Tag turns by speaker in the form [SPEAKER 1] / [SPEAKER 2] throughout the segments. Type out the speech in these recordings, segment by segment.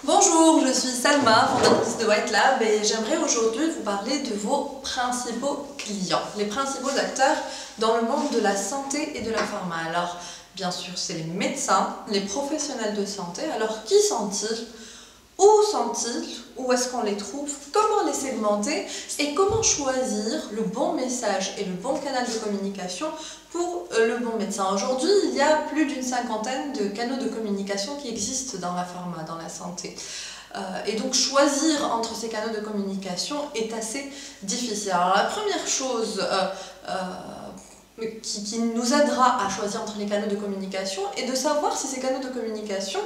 [SPEAKER 1] Bonjour, je suis Salma, fondatrice de White Lab et j'aimerais aujourd'hui vous parler de vos principaux clients, les principaux acteurs dans le monde de la santé et de la pharma. Alors, bien sûr, c'est les médecins, les professionnels de santé. Alors, qui sont-ils? Où sont-ils? Où est-ce qu'on les trouve? Comment les segmenter? Et comment choisir le bon message et le bon canal de communication pour le bon médecin? Aujourd'hui, il y a plus d'une cinquantaine de canaux de communication qui existent dans la pharma, dans la santé. Et donc choisir entre ces canaux de communication est assez difficile. Alors la première chose qui nous aidera à choisir entre les canaux de communication est de savoir si ces canaux de communication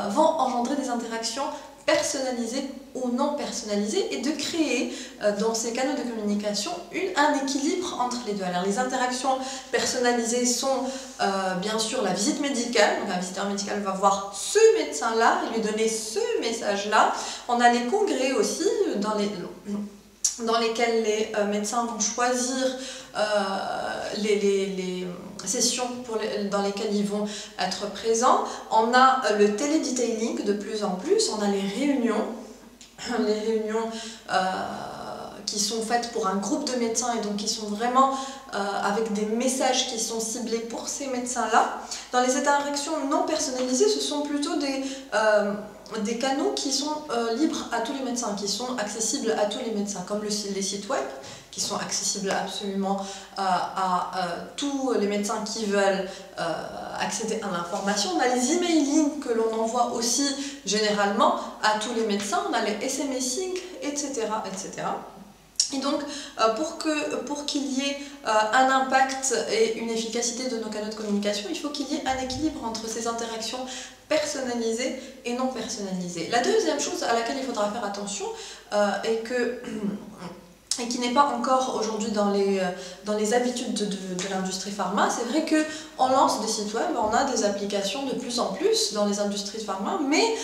[SPEAKER 1] vont engendrer des interactions personnalisées ou non personnalisées et de créer dans ces canaux de communication un équilibre entre les deux. Alors les interactions personnalisées sont bien sûr la visite médicale, donc un visiteur médical va voir ce médecin-là et lui donner ce message-là. On a les congrès aussi dans lesquels les médecins vont choisir les sessions dans lesquelles ils vont être présents. On a le télédetailing de plus en plus, on a les réunions qui sont faites pour un groupe de médecins et donc qui sont vraiment avec des messages qui sont ciblés pour ces médecins-là. Dans les interactions non personnalisées, ce sont plutôt des canaux qui sont libres à tous les médecins, qui sont accessibles à tous les médecins, comme les sites web, qui sont accessibles absolument à tous les médecins qui veulent accéder à l'information. On a les emailing que l'on envoie aussi généralement à tous les médecins, on a les SMSing, etc. etc. Et donc, pour qu'il y ait un impact et une efficacité de nos canaux de communication, il faut qu'il y ait un équilibre entre ces interactions personnalisées et non personnalisées. La deuxième chose à laquelle il faudra faire attention et qui n'est pas encore aujourd'hui dans les habitudes de l'industrie pharma, c'est vrai qu'on lance des sites web, on a des applications de plus en plus dans les industries de pharma, mais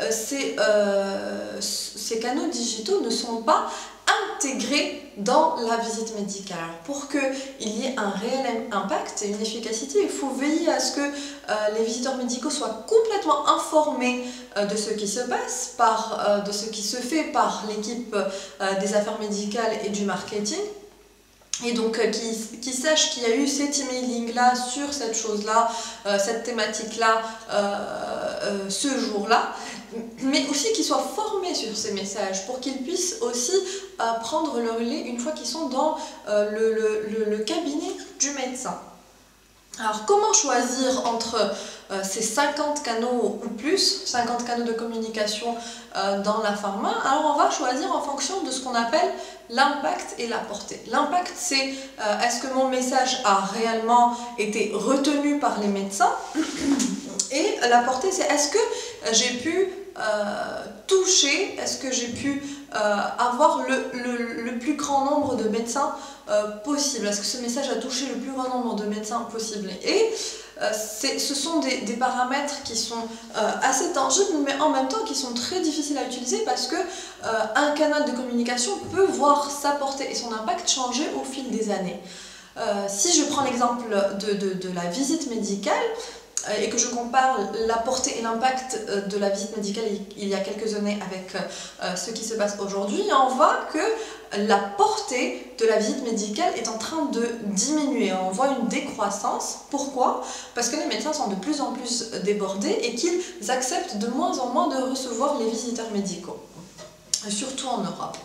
[SPEAKER 1] ces canaux digitaux ne sont pas intégrés dans la visite médicale. Alors, pour qu'il y ait un réel impact et une efficacité, il faut veiller à ce que les visiteurs médicaux soient complètement informés de ce qui se passe, de ce qui se fait par l'équipe des affaires médicales et du marketing. Et donc qui sachent qu'il y a eu cet emailing-là sur cette chose-là, cette thématique-là, ce jour-là, mais aussi qu'ils soient formés sur ces messages pour qu'ils puissent aussi prendre le relais une fois qu'ils sont dans le cabinet du médecin. Alors comment choisir entre ces 50 canaux ou plus, 50 canaux de communication dans la pharma? Alors on va choisir en fonction de ce qu'on appelle l'impact et la portée. L'impact, c'est est-ce que mon message a réellement été retenu par les médecins? Et la portée, c'est est-ce que j'ai pu toucher, est-ce que j'ai pu avoir le plus grand nombre de médecins possible? Est-ce que ce message a touché le plus grand nombre de médecins possible? Et ce sont des paramètres qui sont assez tangibles, mais en même temps qui sont très difficiles à utiliser parce que un canal de communication peut voir sa portée et son impact changer au fil des années. Si je prends l'exemple de la visite médicale, et que je compare la portée et l'impact de la visite médicale il y a quelques années avec ce qui se passe aujourd'hui, on voit que la portée de la visite médicale est en train de diminuer. On voit une décroissance. Pourquoi? Parce que les médecins sont de plus en plus débordés et qu'ils acceptent de moins en moins de recevoir les visiteurs médicaux, surtout en Europe.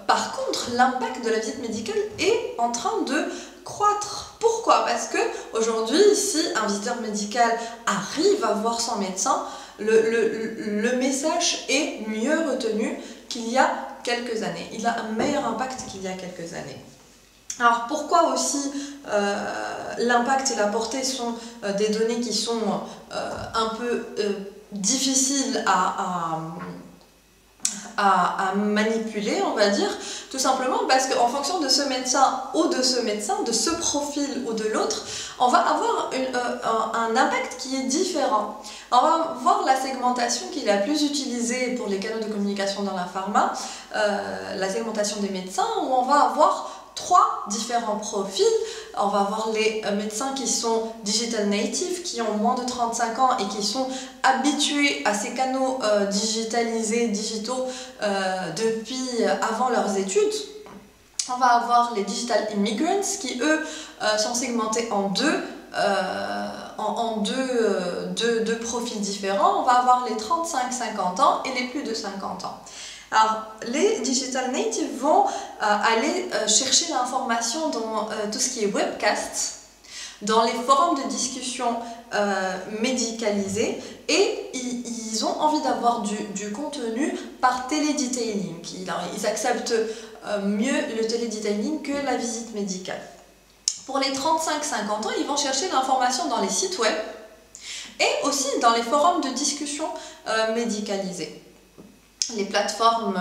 [SPEAKER 1] Par contre, l'impact de la visite médicale est en train de croître. Pourquoi? Parce que aujourd'hui, si un visiteur médical arrive à voir son médecin, le message est mieux retenu qu'il y a quelques années. Il a un meilleur impact qu'il y a quelques années. Alors pourquoi aussi l'impact et la portée sont des données qui sont un peu difficiles à manipuler, on va dire, tout simplement parce qu'en fonction de ce médecin ou de ce médecin, de ce profil ou de l'autre, on va avoir un impact qui est différent. On va voir la segmentation qui est la plus utilisée pour les canaux de communication dans la pharma, la segmentation des médecins, où on va avoir trois différents profils. On va avoir les médecins qui sont digital native, qui ont moins de 35 ans et qui sont habitués à ces canaux digitaux depuis avant leurs études. On va avoir les digital immigrants qui eux sont segmentés en deux profils différents. On va avoir les 35-50 ans et les plus de 50 ans. Alors, les digital natives vont aller chercher l'information dans tout ce qui est webcast, dans les forums de discussion médicalisés, et ils ont envie d'avoir du contenu par télédetailing. Ils acceptent mieux le télédetailing que la visite médicale. Pour les 35-50 ans, ils vont chercher l'information dans les sites web et aussi dans les forums de discussion médicalisés. Les plateformes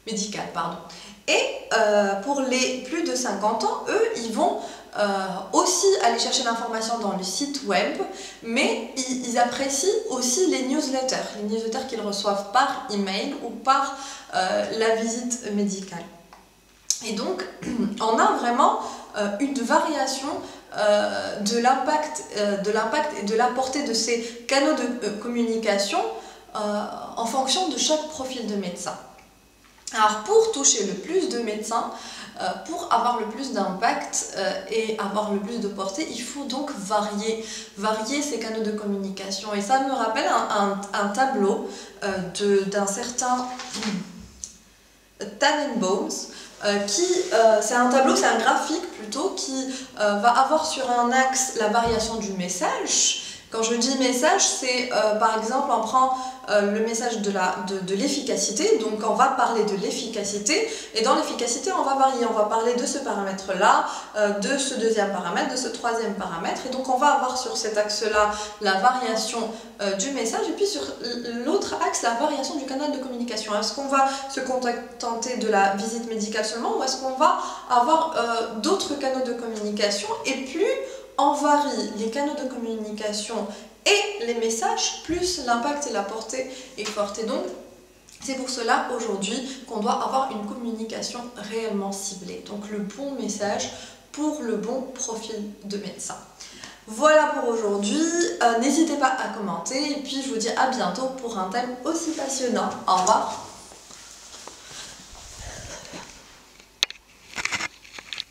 [SPEAKER 1] médicales. Et pour les plus de 50 ans, eux, ils vont aussi aller chercher l'information dans le site web, mais ils apprécient aussi les newsletters qu'ils reçoivent par email ou par la visite médicale. Et donc, on a vraiment une variation de l'impact et de la portée de ces canaux de communication en fonction de chaque profil de médecin. Alors pour toucher le plus de médecins, pour avoir le plus d'impact et avoir le plus de portée, il faut donc varier ces canaux de communication. Et ça me rappelle un tableau d'un certain Tannenbaum, c'est un tableau, c'est un graphique plutôt, qui va avoir sur un axe la variation du message. Quand je dis message, c'est par exemple, on prend le message de l'efficacité, donc on va parler de l'efficacité, et dans l'efficacité on va varier, on va parler de ce paramètre-là, de ce deuxième paramètre, de ce troisième paramètre, et donc on va avoir sur cet axe-là la variation du message, et puis sur l'autre axe, la variation du canal de communication. Est-ce qu'on va se contenter de la visite médicale seulement, ou est-ce qu'on va avoir d'autres canaux de communication, et plus on varie les canaux de communication et les messages, plus l'impact et la portée est forte. Et donc, c'est pour cela aujourd'hui qu'on doit avoir une communication réellement ciblée. Donc le bon message pour le bon profil de médecin. Voilà pour aujourd'hui. N'hésitez pas à commenter et puis je vous dis à bientôt pour un thème aussi passionnant. Au revoir.